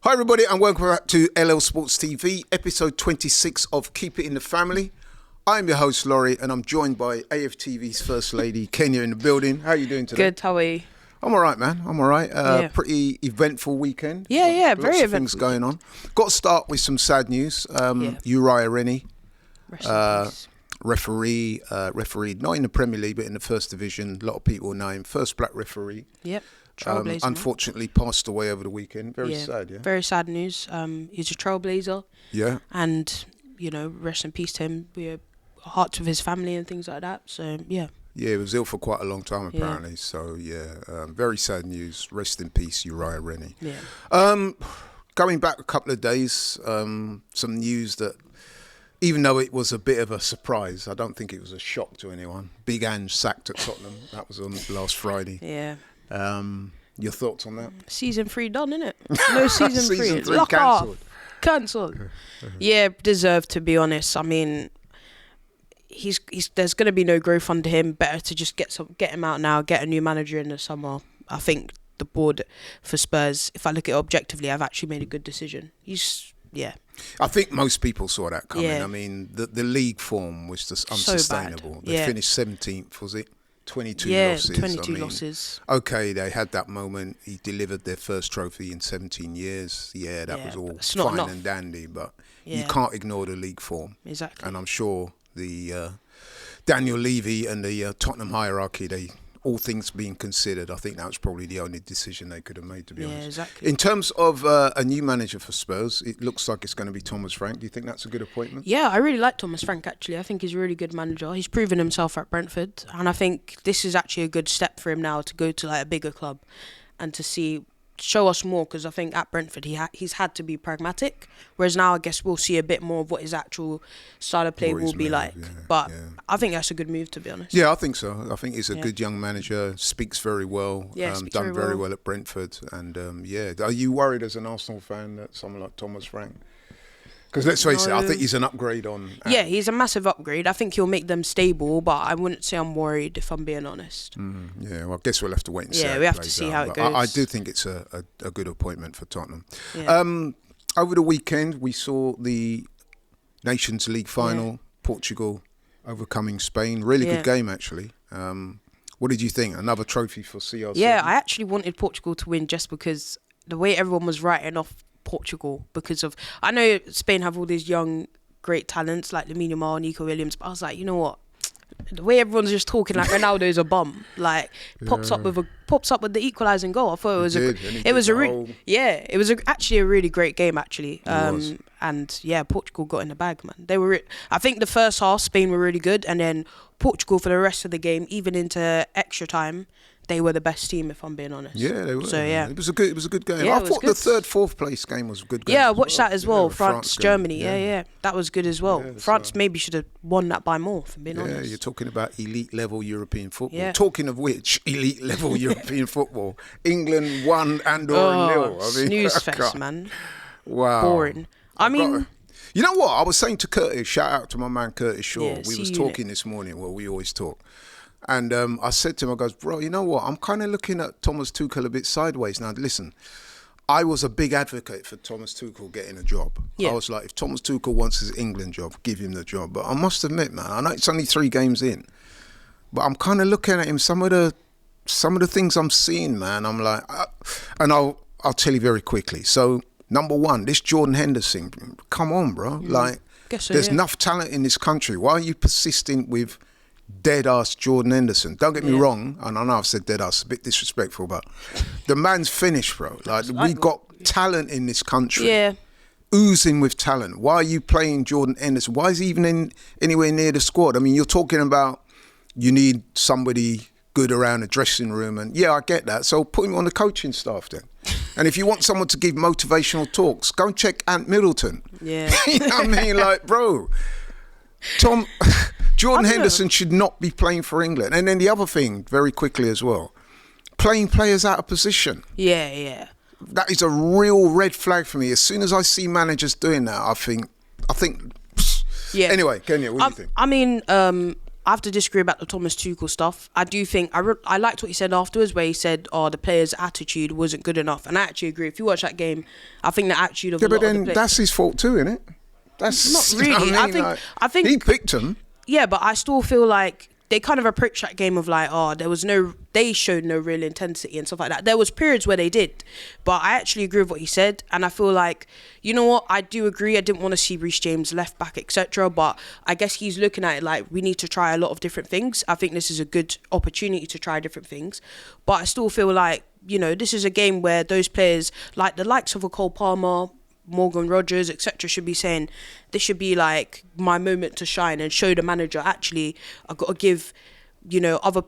Hi everybody and welcome back to LL Sports TV, episode 26 of Keep It in the Family. I'm your host Laurie and I'm joined by AFTV's First Lady, Kenya, in the building. How are you doing today? Good, how are you? I'm all right, man. I'm all right. Pretty eventful weekend. Yeah, Lots very of things going on. Got to start with some sad news. Uriah Rennie, referee, not in the Premier League but in the First Division. A lot of people know him. First black referee. Yep. Unfortunately passed away over the weekend. Very sad, yeah. Very sad news. He's a trailblazer. Yeah. And, you know, rest in peace to him. We're hearts with his family and things like that. So, yeah. Yeah, he was ill for quite a long time apparently. So, very sad news. Rest in peace, Uriah Rennie. Yeah. Going back a couple of days, some news that, even though it was a bit of a surprise, I don't think it was a shock to anyone. Big Ange sacked at Tottenham. That was on last Friday. Yeah. Your thoughts on that? Season 3 done, innit? No season 3. Season 3 Lock cancelled. Cancelled. Yeah, deserved, to be honest. I mean, he's there's going to be no growth under him. Better to just get him out now, get a new manager in the summer. I think the board for Spurs, if I look at it objectively, have actually made a good decision. I think most people saw that coming. Yeah. I mean, the league form was just unsustainable. So bad. They finished 17th, was it? 22 losses. 22 losses. Okay, they had that moment. He delivered their first trophy in 17 years. Yeah, that was all fine and dandy, but you can't ignore the league form. Exactly. And I'm sure the Daniel Levy and the Tottenham hierarchy, all things being considered, I think that was probably the only decision they could have made, to be honest. Exactly. In terms of a new manager for Spurs, it looks like it's going to be Thomas Frank. Do you think that's a good appointment? Yeah, I really like Thomas Frank, actually. I think he's a really good manager. He's proven himself at Brentford, and I think this is actually a good step for him now to go to like a bigger club and to show us more, because I think at Brentford he's had to be pragmatic, whereas now I guess we'll see a bit more of what his actual style of play will be like. I think that's a good move, to be honest. Yeah, I think so. I think he's a good young manager, speaks very well, done very well at Brentford, and are you worried as an Arsenal fan that someone like Thomas Frank? Because let's face it, I think he's an upgrade on... Yeah, he's a massive upgrade. I think he'll make them stable, but I wouldn't say I'm worried, if I'm being honest. Well, I guess we'll have to wait and see. Yeah, we have to see how it goes. I do think it's a good appointment for Tottenham. Yeah. Over the weekend, we saw the Nations League final, Portugal overcoming Spain. Really good game, actually. What did you think? Another trophy for CR7? Yeah, I actually wanted Portugal to win just because the way everyone was writing off Portugal, because of, I know Spain have all these young great talents like Lamine Yamal, Nico Williams, but I was like, you know what, the way everyone's just talking like Ronaldo's a bum, like pops up with the equalising goal. I thought it was actually a really great game, actually. And Portugal got in the bag, man. I think the first half Spain were really good, and then Portugal for the rest of the game, even into extra time, they were the best team, if I'm being honest. Yeah, they were. So it was a good game. Yeah, I thought the third, fourth place game was a good game. Yeah, I watched that as well. France, Germany. Yeah, that was good as well. France maybe should have won that by more, if I'm being honest. Yeah, you're talking about elite level European football. Yeah. Talking of which, elite level European football. England won Andorra 0. Snooze fest, man. Wow. Boring. You know what? I was saying to Curtis, shout out to my man Curtis Shaw. Yeah, we was talking this morning. Well, we always talk. And I said to him, I goes, bro, you know what? I'm kind of looking at Thomas Tuchel a bit sideways. Now, listen, I was a big advocate for Thomas Tuchel getting a job. Yeah. I was like, if Thomas Tuchel wants his England job, give him the job. But I must admit, man, I know it's only 3 games in, but I'm kind of looking at him, some of the things I'm seeing, man, I'm like, and I'll tell you very quickly. So, number one, this Jordan Henderson, come on, bro. There's enough talent in this country. Why are you persisting with dead-ass Jordan Henderson? Don't get me wrong, and I know I've said dead-ass, a bit disrespectful, but the man's finished, bro. We got talent in this country, oozing with talent. Why are you playing Jordan Henderson? Why is he even anywhere near the squad? I mean, you're talking about you need somebody good around the dressing room, and I get that, so put him on the coaching staff then. And if you want someone to give motivational talks, go and check Ant Middleton. Yeah. You know what I mean? Like, bro, Jordan Henderson should not be playing for England. And then the other thing, very quickly as well, playing players out of position. Yeah. That is a real red flag for me. As soon as I see managers doing that, I think. Anyway, Kenya, what do you think? I mean, I have to disagree about the Thomas Tuchel stuff. I do think I liked what he said afterwards, where he said, "Oh, the players' attitude wasn't good enough," and I actually agree. If you watch that game, I think the attitude of Yeah, a but lot of the then players, that's his fault too, isn't it? That's not you know really. what I mean? I think he picked him. yeah, but I still feel like they kind of approached that game of like, oh, they showed no real intensity and stuff like that. There was periods where they did, but I actually agree with what he said, and I feel like, you know what, I do agree. I didn't want to see Reece James left back, etc. But I guess he's looking at it like we need to try a lot of different things. I think this is a good opportunity to try different things, but I still feel like, you know, this is a game where those players, like the likes of a Cole Palmer, Morgan Rogers, etc., should be saying this should be like my moment to shine and show the manager, actually I've got to give, you know, other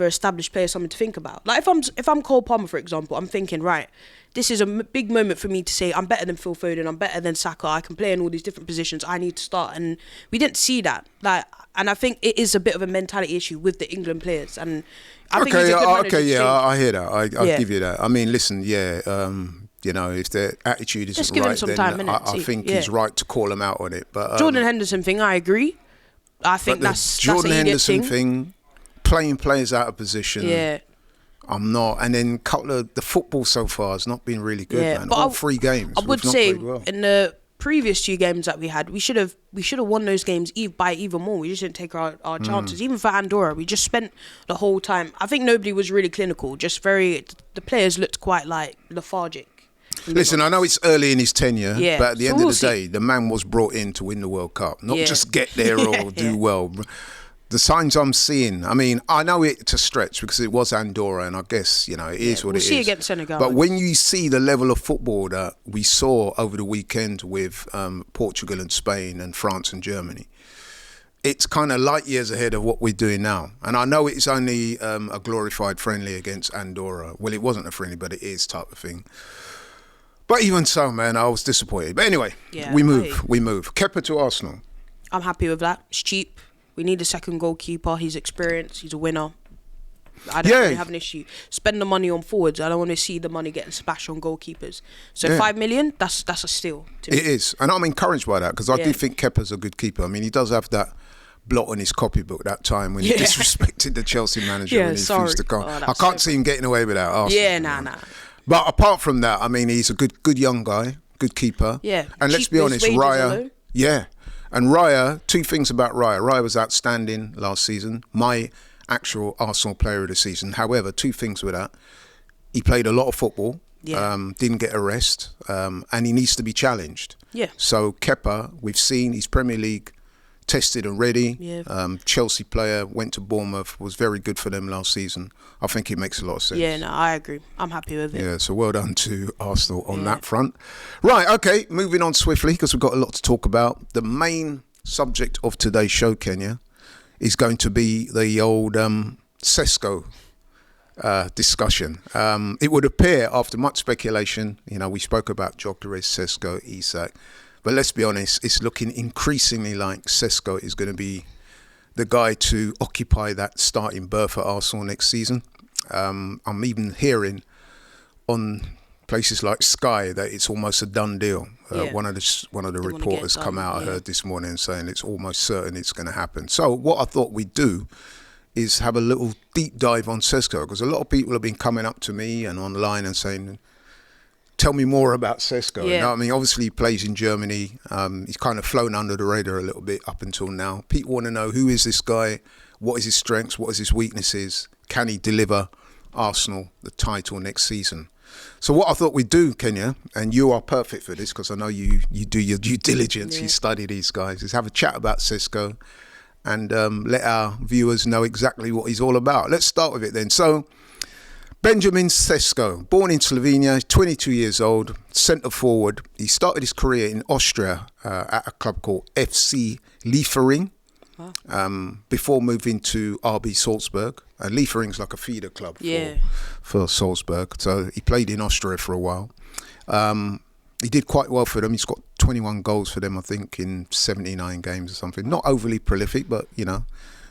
established players something to think about. Like if I'm Cole Palmer, for example, I'm thinking, right, this is a big moment for me to say I'm better than Phil Foden, I'm better than Saka, I can play in all these different positions, I need to start. And we didn't see that. Like, and I think it is a bit of a mentality issue with the England players. And I think he's a good manager to change. I hear that. I give you that. I mean, listen, you know, if their attitude isn't give him right, some then time, I think he's right to call him out on it. But Jordan Henderson thing, I agree. I think that's Jordan an idiot Henderson thing. playing players out of position. Yeah. I'm not. And then the football so far has not been really good, man. But All 3 games. I would we've not say played well. in the previous 2 games that we had, we should have won those games by even more. We just didn't take our chances. Even for Andorra, we just spent the whole time. I think nobody was really clinical. The players looked quite like lethargic. Listen, I know it's early in his tenure, Yeah. but at the So end we'll of the day, the man was brought in to win the World Cup, not Yeah. just get there or do well. The signs I'm seeing, I mean, I know it's a stretch because it was Andorra, and I guess, you know, it is what it is. We'll see against Senegal. But when you see the level of football that we saw over the weekend with Portugal and Spain and France and Germany, it's kind of light years ahead of what we're doing now. And I know it's only a glorified friendly against Andorra. Well, it wasn't a friendly, but it is type of thing. But even so, man, I was disappointed. But anyway, we move. Kepa to Arsenal. I'm happy with that. It's cheap. We need a second goalkeeper. He's experienced. He's a winner. I don't really have an issue. Spend the money on forwards. I don't want to see the money getting splashed on goalkeepers. So 5 million, that's a steal to me. It is. And I'm encouraged by that because I do think Kepa's a good keeper. I mean, he does have that blot on his copybook that time when he disrespected the Chelsea manager when he refused to come. I can't see him getting away with that. Arsenal, yeah, nah. But apart from that, I mean, he's a good young guy, good keeper. Yeah. And let's be honest, Raya. Yeah. And Raya, 2 things about Raya. Raya was outstanding last season. My actual Arsenal player of the season. However, 2 things with that. He played a lot of football. Yeah. Didn't get a rest. And he needs to be challenged. Yeah. So Kepa, we've seen he's Premier League tested and ready. Yeah. Chelsea player, went to Bournemouth, was very good for them last season. I think it makes a lot of sense. Yeah, no, I agree. I'm happy with it. Yeah, so well done to Arsenal on that front. Right, okay, moving on swiftly because we've got a lot to talk about. The main subject of today's show, Kenya, is going to be the old Sesko discussion. It would appear after much speculation, you know, we spoke about Gyökeres, Sesko, Isak, but let's be honest, it's looking increasingly like Sesko is going to be the guy to occupy that starting berth at Arsenal next season. I'm even hearing on places like Sky that it's almost a done deal. One of the reporters come out, I heard this morning, saying it's almost certain it's going to happen. So what I thought we'd do is have a little deep dive on Sesko, because a lot of people have been coming up to me and online and saying, tell me more about Sesko. Yeah. You know what I mean? Obviously, he plays in Germany. He's kind of flown under the radar a little bit up until now. People want to know, who is this guy? What is his strengths? What is his weaknesses? Can he deliver Arsenal the title next season? So what I thought we'd do, Kenya, and you are perfect for this because I know you do your due diligence, you study these guys, is have a chat about Sesko and let our viewers know exactly what he's all about. Let's start with it then. So, Benjamin Sesko, born in Slovenia, 22 years old, centre forward. He started his career in Austria at a club called FC Liefering before moving to RB Salzburg. Liefering's like a feeder club for Salzburg. So he played in Austria for a while. He did quite well for them. He's got 21 goals for them, I think, in 79 games or something. Not overly prolific, but, you know,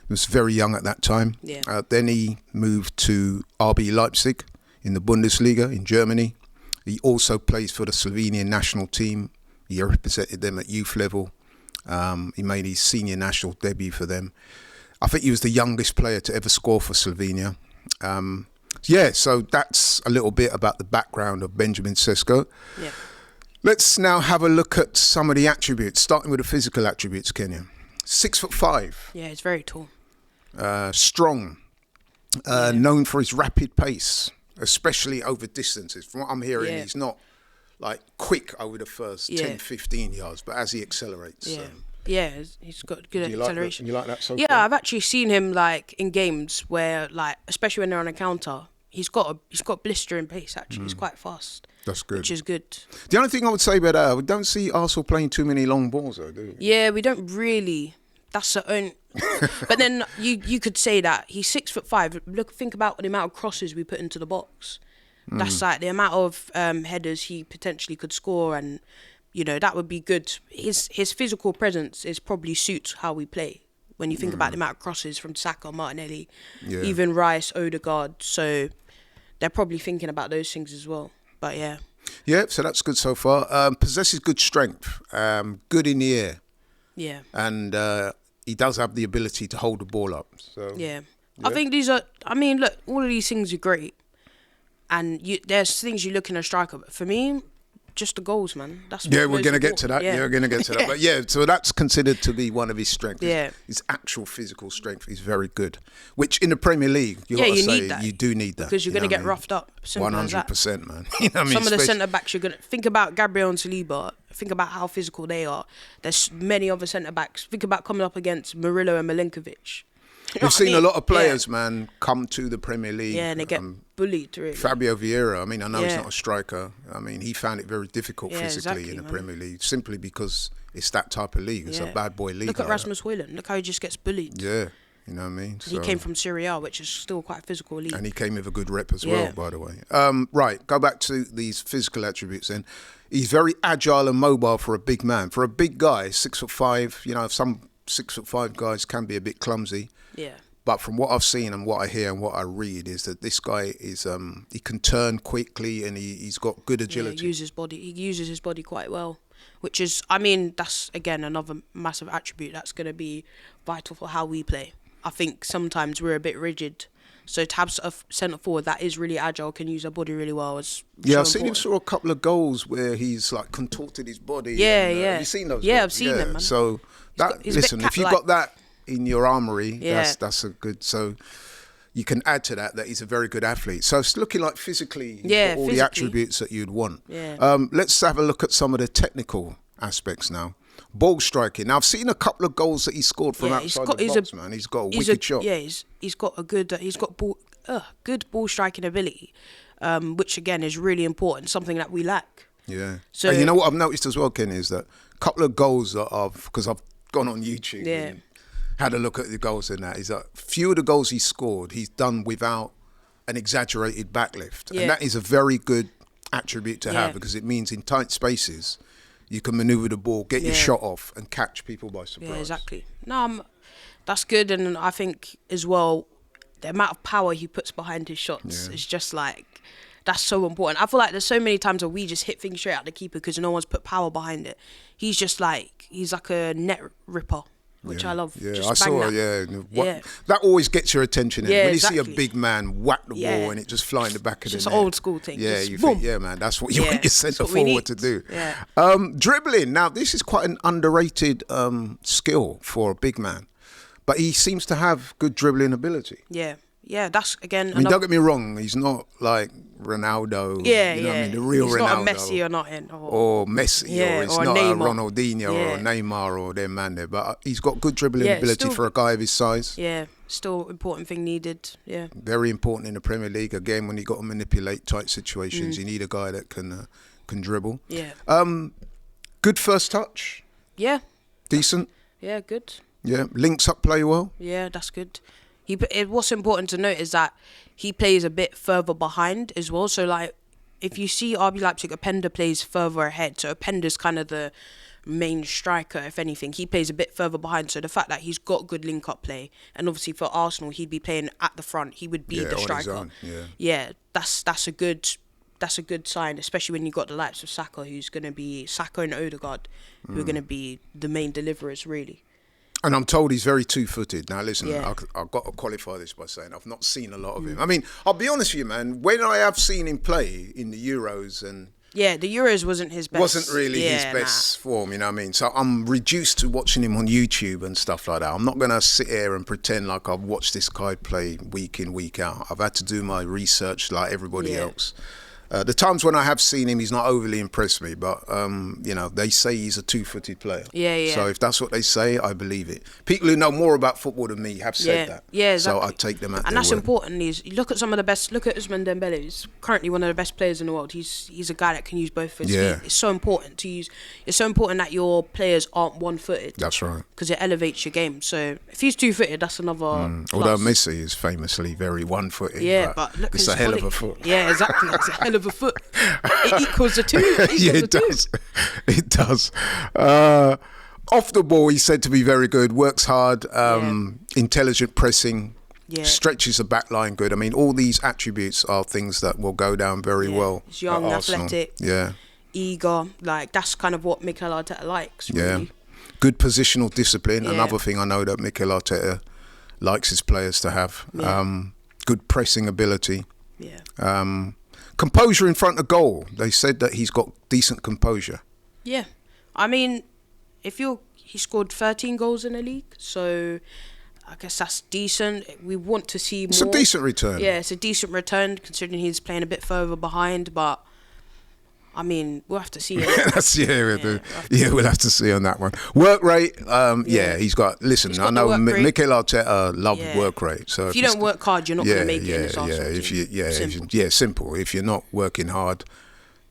he was very young at that time. Yeah. Then he moved to RB Leipzig in the Bundesliga in Germany. He also plays for the Slovenian national team. He represented them at youth level. He made his senior national debut for them. I think he was the youngest player to ever score for Slovenia. So that's a little bit about the background of Benjamin Sesko. Yeah. Let's now have a look at some of the attributes, starting with the physical attributes, Kenya. 6'5". Yeah, he's very tall. Strong. Known for his rapid pace, especially over distances. From what I'm hearing, he's not like quick over the first 10, 15 yards, but as he accelerates. Yeah, he's got good acceleration. You like that so Yeah, far? I've actually seen him like in games where, like, especially when they're on a counter, he's got blistering pace. Actually, he's quite fast. That's good. Which is good. The only thing I would say about that, we don't see Arsenal playing too many long balls, though, do we? Yeah, we don't really. That's the only. But then you could say that he's 6'5". Think about the amount of crosses we put into the box. That's like the amount of headers he potentially could score, and that would be good. His physical presence is probably suits how we play. When you think about the amount of crosses from Saka, Martinelli, even Rice, Odegaard, so they're probably thinking about those things as well. But yeah. Yeah, so that's good so far. Possesses good strength, good in the air. Yeah. And he does have the ability to hold the ball up. So yeah. I think these are. I mean, look, all of these things are great, and there's things you look in a striker. But for me, just the goals, man. That's we're going to get to that. Yeah, we're going to get to that. But so that's considered to be one of his strengths. Yeah. His actual physical strength is very good, which in the Premier League, you need that. You do need that. Because you're going to get roughed up. 100%, man. Some of the centre-backs you're going to... Think about Gabriel and Saliba. Think about how physical they are. There's many other centre-backs. Think about coming up against Murillo and Milinkovic. We've seen a lot of players, man, come to the Premier League. Yeah, and they get bullied, really. Fabio Vieira, I mean, I know he's not a striker. I mean, he found it very difficult physically in the Premier League, simply because it's that type of league. It's a bad boy league. Look at Rasmus Højlund. Look how he just gets bullied. Yeah, you know what I mean? He came from Serie A, which is still quite a physical league. And he came with a good rep as well, by the way. Right, go back to these physical attributes then. He's very agile and mobile for a big man. For a big guy, 6'5", some 6'5" guys can be a bit clumsy. Yeah. But from what I've seen and what I hear and what I read is that this guy is he can turn quickly and he's got good agility. Yeah, he uses his body quite well, which is, I mean, that's again another massive attribute that's going to be vital for how we play. I think sometimes we're a bit rigid, so to have a centre forward that is really agile, can use their body really well. I've seen him score a couple of goals where he's like contorted his body. Yeah. Have you seen those? Yeah, I've seen them, man. So listen, if you've got that in your armory, that's a good. So you can add to that he's a very good athlete. So it's looking like physically, he's got all the attributes that you'd want. Yeah. Let's have a look at some of the technical aspects now. Ball striking. Now I've seen a couple of goals that he scored from outside the box, man. He's got a wicked shot. Yeah, he's got a good. He's got good ball striking ability, which again is really important. Something that we lack. Yeah. So and you know what I've noticed as well, Ken, is that a couple of goals that because I've gone on YouTube. Yeah. Had a look at the goals in that. Is that few of the goals he scored, he's done without an exaggerated backlift. And that is a very good attribute to have, because it means in tight spaces, you can manoeuvre the ball, get your shot off and catch people by surprise. Yeah, exactly. No, that's good. And I think as well, the amount of power he puts behind his shots is just like, that's so important. I feel like there's so many times where we just hit things straight at the keeper because no one's put power behind it. He's like a net ripper. Which I love. Yeah, just I saw. That always gets your attention. When you see a big man whack the ball and it just fly in the back of the net. It's an old school thing. Yeah, just you boom. think, man, that's what you want your centre forward to do. Yeah. Dribbling. Now, this is quite an underrated skill for a big man, but he seems to have good dribbling ability. Yeah, that's again. I mean, don't get me wrong. He's not like Ronaldo. Yeah, you know what I mean? The real he's Ronaldo. Not a Messi or nothing. Or Messi, or it's or not Neymar. a Ronaldinho or a Neymar or their man there. But he's got good dribbling ability for a guy of his size. Yeah, still important thing needed. Yeah. Very important in the Premier League. Again, when you got to manipulate tight situations, you need a guy that can dribble. Yeah. Good first touch. Yeah. Decent. Yeah, good. Yeah, links up play well. Yeah, that's good. What's important to note is that he plays a bit further behind as well. So, like, if you see RB Leipzig, Openda plays further ahead. So, Openda's kind of the main striker, if anything. He plays a bit further behind. So, the fact that he's got good link-up play, and obviously for Arsenal, he'd be playing at the front. He would be the striker. On his own. Yeah, that's a good sign, especially when you got the likes of Saka, who's going to be Saka and Odegaard, who are going to be the main deliverers, really. And I'm told he's very two-footed. Now, listen, Yeah. I've got to qualify this by saying I've not seen a lot of him. I mean, I'll be honest with you, man. When I have seen him play in the Euros and Yeah, the Euros wasn't his best. wasn't really his best form, you know what I mean? So I'm reduced to watching him on YouTube and stuff like that. I'm not going to sit here and pretend like I've watched this guy play week in, week out. I've had to do my research like everybody else. The times when I have seen him, he's not overly impressed me, but, you know, they say he's a two-footed player. Yeah. So if that's what they say, I believe it. People who know more about football than me have said that. Yeah, exactly. So I take them at and their that's word. important. You look at some of the best. Look at Ousmane Dembele. He's currently one of the best players in the world. He's a guy that can use both of his feet. It's so important to use. It's so important that your players aren't one-footed. That's right. Because it elevates your game. So if he's two-footed, that's another. Although Messi is famously very one-footed. Yeah, but look, it's a hell of a foot. Yeah, exactly. It's a hell of a foot. It equals the two. It does. It does. Off the ball, he's said to be very good. Works hard. Intelligent pressing. Yeah. Stretches the back line good. I mean, all these attributes are things that will go down very well. He's young, at Arsenal. athletic. Yeah. Eager. Like, that's kind of what Mikel Arteta likes, really. Yeah. Good positional discipline. Yeah. Another thing I know that Mikel Arteta likes his players to have. Yeah. Good pressing ability. Yeah. Composure in front of goal. They said that he's got decent composure. Yeah. I mean, he scored 13 goals in the league, so I guess that's decent. We want to see more. It's a decent return. Yeah, it's a decent return considering he's playing a bit further behind, but I mean, we'll have to see. We'll have to see on that one. Work rate, he's got. Listen, He's got I know the work rate. Mikel Arteta loved work rate. So if you don't work hard, you're not going to make it in this Arsenal team. Simple. If you're not working hard,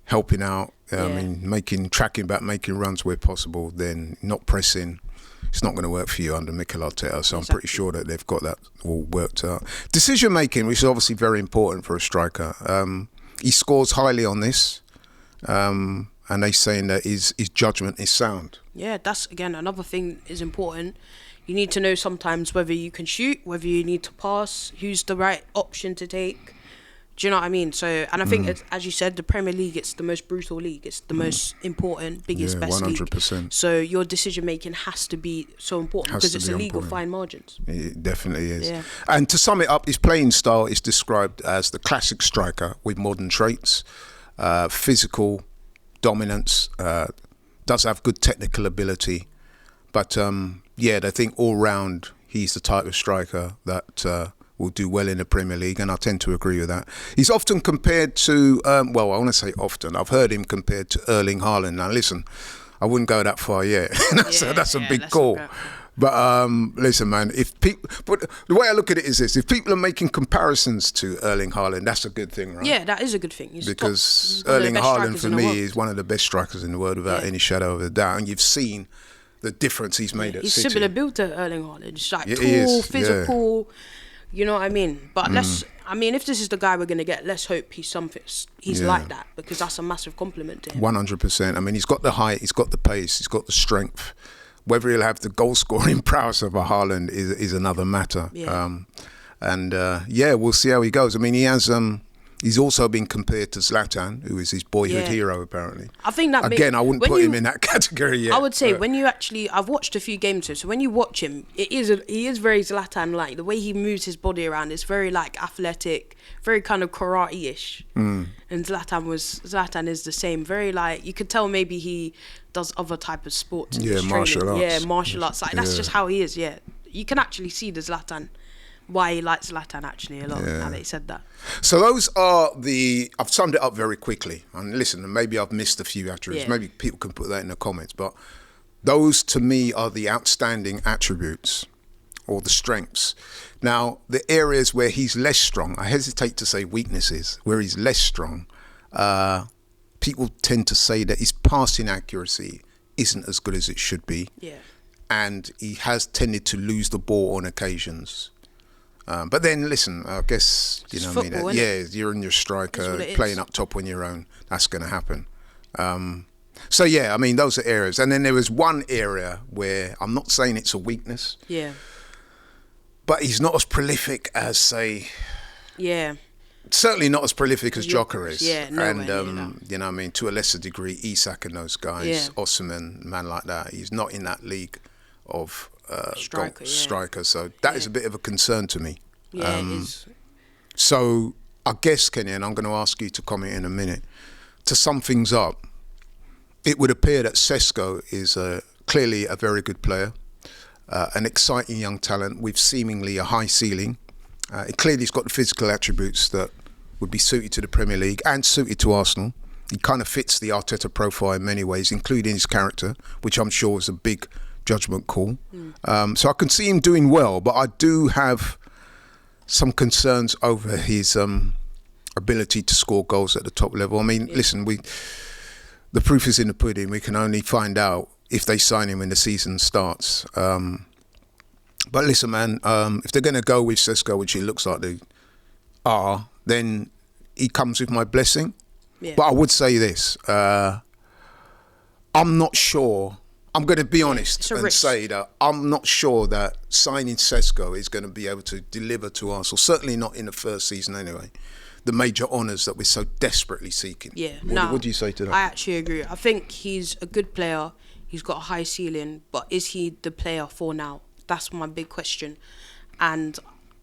helping out, I mean, tracking back, making runs where possible, then not pressing. It's not going to work for you under Mikel Arteta, so I'm pretty sure that they've got that all worked out. Decision making, which is obviously very important for a striker. He scores highly on this. And they saying that his judgment is sound. Yeah, that's again another thing is important. You need to know sometimes whether you can shoot, whether you need to pass, who's the right option to take. Do you know what I mean? So, and I think it's, as you said, the Premier League, it's the most brutal league. It's the most important, biggest, best 100%. league. So your decision making has to be so important because it's a league of fine margins. It definitely is. Yeah. And to sum it up, his playing style is described as the classic striker with modern traits. Physical dominance, does have good technical ability, but they think all round he's the type of striker that will do well in the Premier League, and I tend to agree with that. He's often compared to, I want to say often, I've heard him compared to Erling Haaland. Now listen, I wouldn't go that far yet. That's a big call. But listen, man, but the way I look at it is this: if people are making comparisons to Erling Haaland, that's a good thing, right? Yeah, that is a good thing. Because Erling Haaland, for me, is one of the best strikers in the world without any shadow of a doubt. And you've seen the difference he's made at City. He's similar built to Erling Haaland. It's like tall, physical. You know what I mean? But if this is the guy we're going to get, let's hope he's like that, because that's a massive compliment to him. 100%. I mean, he's got the height, he's got the pace, he's got the strength. Whether he'll have the goal-scoring prowess of a Haaland is another matter. Yeah. We'll see how he goes. I mean, he's also been compared to Zlatan, who is his boyhood hero, apparently. I think that I wouldn't put him in that category yet. I would say when you actually, I've watched a few games of him, so when you watch him, he is very Zlatan-like. The way he moves his body around is very like athletic, very kind of karate-ish. And Zlatan is the same, very like, you could tell maybe he does other type of sports. Martial arts. Yeah, martial arts. Like that's just how he is. Yeah, you can actually see the Zlatan. Why he likes Zlatan actually a lot. Now that he said that. So those are I've summed it up very quickly. And listen, maybe I've missed a few attributes. Yeah. Maybe people can put that in the comments. But those to me are the outstanding attributes or the strengths. Now, the areas where he's less strong, I hesitate to say weaknesses, where he's less strong, people tend to say that his passing accuracy isn't as good as it should be. Yeah. And he has tended to lose the ball on occasions. But then, listen, I guess, you know what I mean? Yeah, you're in your striker, playing up top on your own. That's going to happen. Those are areas. And then there was one area where I'm not saying it's a weakness. Yeah. But he's not as prolific as, say... Yeah. Certainly not as prolific as Jota is. Yeah, no and, way, you know what I mean? To a lesser degree, Isak and those guys, Osimhen, man like that. He's not in that league of striker. So that is a bit of a concern to me. Yeah, it is. So I guess, Kenny, and I'm going to ask you to comment in a minute, to sum things up, it would appear that Sesko is clearly a very good player, an exciting young talent with seemingly a high ceiling. Clearly he's got the physical attributes that would be suited to the Premier League and suited to Arsenal. He kind of fits the Arteta profile in many ways, including his character, which I'm sure was a big judgment call. So I can see him doing well, but I do have some concerns over his ability to score goals at the top level. I mean, listen, the proof is in the pudding. We can only find out if they sign him when the season starts. But listen, man, if they're going to go with Sesko, which it looks like they are, then he comes with my blessing. Yeah. But I would say this. I'm not sure. I'm going to be honest and say that I'm not sure that signing Sesko is going to be able to deliver to Arsenal, certainly not in the first season anyway, the major honours that we're so desperately seeking. Yeah. What do you say to that? I actually agree. I think he's a good player. He's got a high ceiling, but is he the player for now? That's my big question. And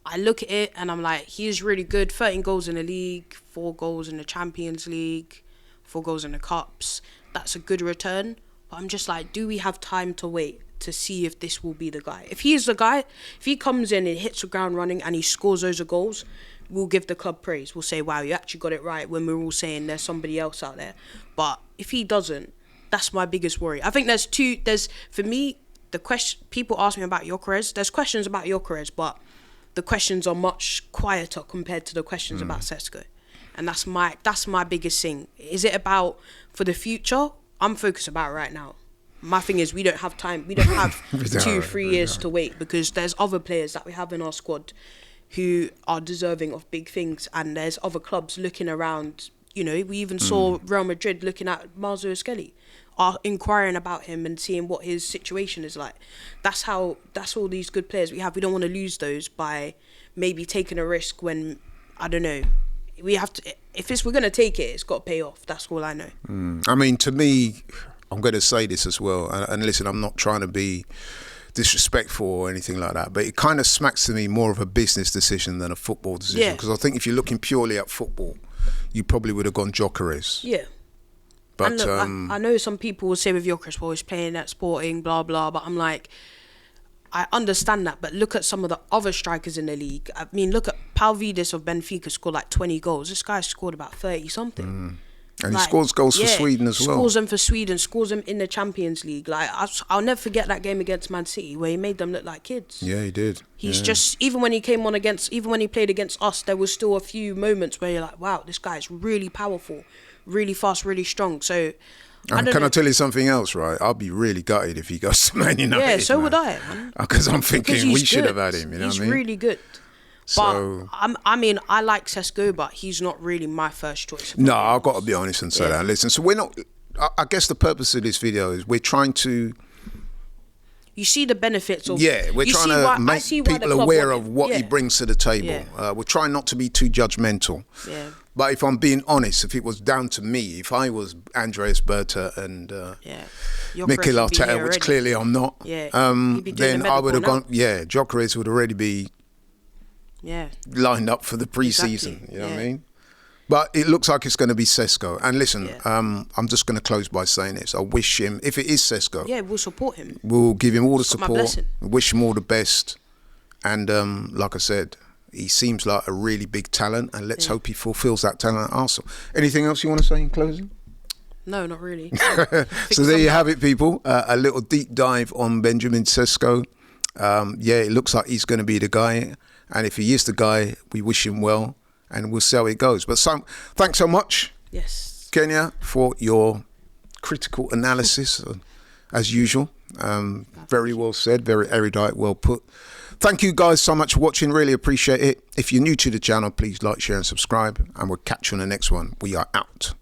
I look at it and I'm like, he is really good. 13 goals in the league, 4 goals in the Champions League, 4 goals in the Cups. That's a good return. But I'm just like, do we have time to wait to see if this will be the guy? If he is the guy, if he comes in and hits the ground running and he scores those goals, we'll give the club praise. We'll say, wow, you actually got it right, when we're all saying there's somebody else out there. But if he doesn't, that's my biggest worry. I think for me, the question, people ask me about Gyökeres. There's questions about Gyökeres, but the questions are much quieter compared to the questions about Sesko. And that's my biggest thing. Is it about for the future? I'm focused about right now. My thing is, we don't have time. We don't have 2-3 years to wait, because there's other players that we have in our squad who are deserving of big things, and there's other clubs looking around. You know, we even saw Real Madrid looking at Marzo Skelly, are inquiring about him and seeing what his situation is like. That's all these good players we have. We don't want to lose those by maybe taking a risk when, I don't know, we have to. If we're going to take it, it's got to pay off. That's all I know. I mean, to me, I'm going to say this as well. And listen, I'm not trying to be disrespectful or anything like that, but it kind of smacks to me more of a business decision than a football decision. Because I think if you're looking purely at football, you probably would have gone Gyökeres. Yeah. But and look, I know some people will say with Gyökeres, well, he's playing at Sporting, blah, blah. But I'm like, I understand that, but look at some of the other strikers in the league. I mean, look at Pau Vidas of Benfica, scored like 20 goals. This guy scored about 30-something. And he scores goals for Sweden as well. Scores them for Sweden, scores them in the Champions League. Like, I'll never forget that game against Man City where he made them look like kids. Yeah, he did. He's just, even when he played against us, there was still a few moments where you're like, wow, this guy is really powerful, really fast, really strong. So, I tell you something else, right? I'll be really gutted if he goes to Man United. Yeah, so would I, man. Because I'm thinking we should have had him, you know what I mean? He's really good. But, I mean, I like Sesko, but he's not really my first choice. No, I've got to be honest and say that. Listen, so we're not... I guess the purpose of this video is we're trying to... You see the benefits of... Yeah, we're trying to make people aware of what he brings to the table. Yeah. We're trying not to be too judgmental. Yeah. But if I'm being honest, if it was down to me, if I was Andreas Berta and Mikel Arteta, which clearly I'm not, then I would have gone... Yeah, Gyökeres would already be... lined up for the pre-season, exactly. You know what I mean? But it looks like it's going to be Sesko. And listen, I'm just going to close by saying this. I wish him, if it is Sesko... Yeah, we'll support him. We'll give him all the support. Wish him all the best. And like I said, he seems like a really big talent. And let's hope he fulfills that talent at Arsenal. Anything else you want to say in closing? No, not really. So there you have it, people. A little deep dive on Benjamin Sesko. It looks like he's going to be the guy. And if he is the guy, we wish him well, and we'll see how it goes. But thanks so much, Kenya, for your critical analysis, as usual. Very well said, very erudite, well put. Thank you guys so much for watching. Really appreciate it. If you're new to the channel, please like, share, and subscribe. And we'll catch you on the next one. We are out.